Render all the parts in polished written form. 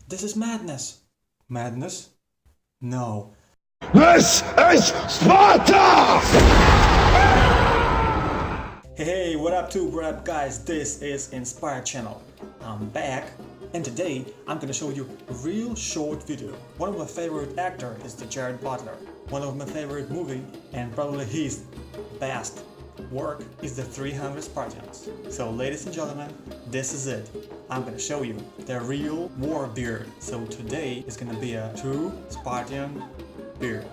This is madness. Madness? No. This is Sparta! Hey, what up tube, what up guys, this is Inspire channel. I'm back and today I'm gonna show you a real short video. One of my favorite actor is the Gerard Butler. One of my favorite movie and probably his best work is the 300 Spartans. So ladies and gentlemen, this is it. I'm gonna show you the real war beard. So today is gonna be a true Spartan beard.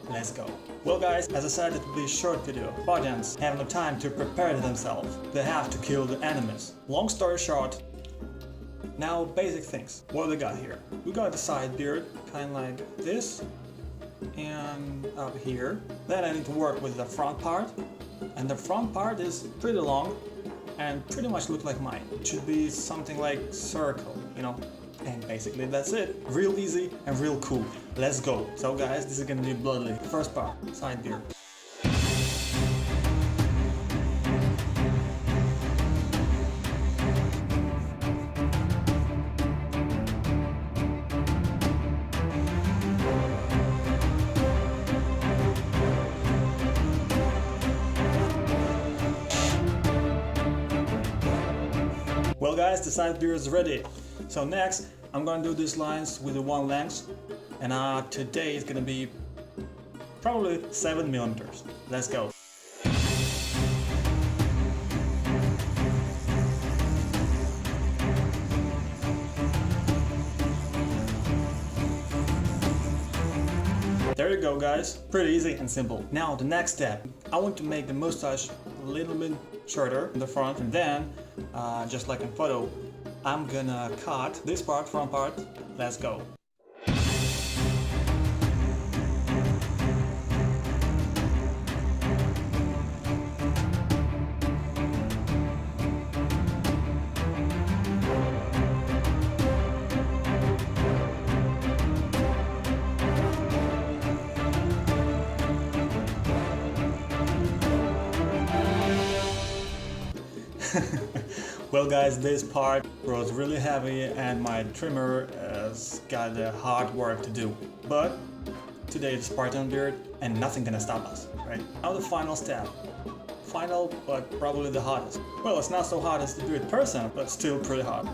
Let's go. Well guys, as I said, it will be a short video. Spartans have no time to prepare themselves. They have to kill the enemies. Long story short, now basic things. What we got here? We got the side beard, kind of like this, and up here. Then I need to work with the front part, and the front part is pretty long and pretty much look like mine. It should be something like circle, you know. And basically that's it. Real easy and real cool. Let's go. So guys, this is gonna be bloodly. First part, side beard. Well guys, the side beard is ready. So next, I'm gonna do these lines with the one length, and today it's gonna be probably 7 millimeters. Let's go. There you go guys, pretty easy and simple. Now the next step, I want to make the mustache a little bit shorter in the front, and then just like in photo, I'm gonna cut this part, front part. Let's go. Well guys, this part was really heavy and my trimmer has got hard work to do. But today it's Spartan beard and nothing gonna stop us, right? Now the final step. Final, but probably the hottest. Well, it's not so hot as the beard person, but still pretty hot.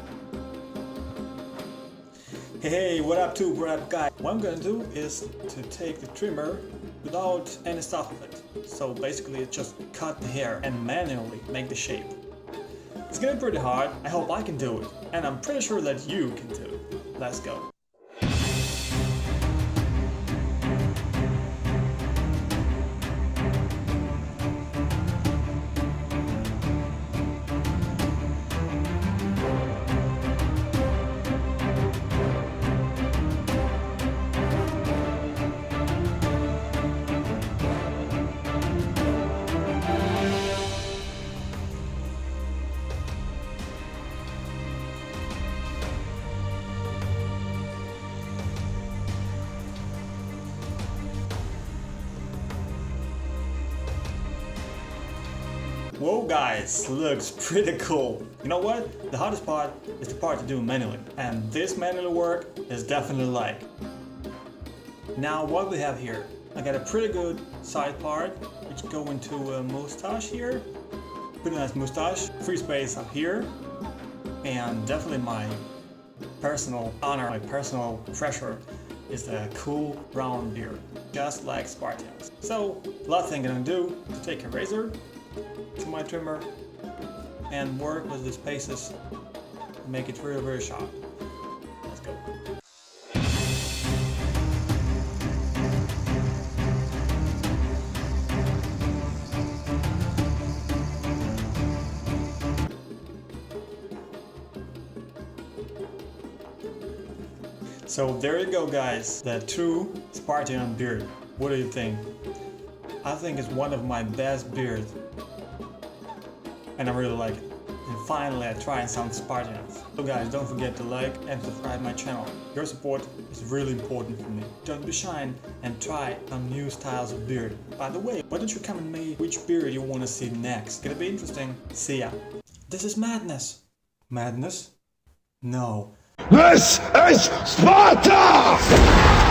Hey, what up tube, what up guys? What I'm gonna do is to take the trimmer without any stuff of it. So basically just cut the hair and manually make the shape. It's gonna be pretty hard, I hope I can do it, and I'm pretty sure that you can too. Let's go. Whoa guys, looks pretty cool. You know what? The hardest part is the part to do manually. And this manual work is definitely like. Now what we have here? I got a pretty good side part, which go into a mustache here. Pretty nice mustache. Free space up here. And definitely my personal honor, my personal treasure is the cool round beard. Just like Spartans. So, last thing I'm gonna do is take a razor to my trimmer and work with the spaces and make it very, very sharp. Let's go. So there you go guys, the true Spartan beard. What do you think? I think it's one of my best beards. And I really like it. And finally I tried some Spartans. So guys, don't forget to like and subscribe my channel. Your support is really important for me. Don't be shy and try some new styles of beard. By the way, why don't you comment me which beard you want to see next? Gonna be interesting. See ya. This is madness. Madness? No. This is Sparta!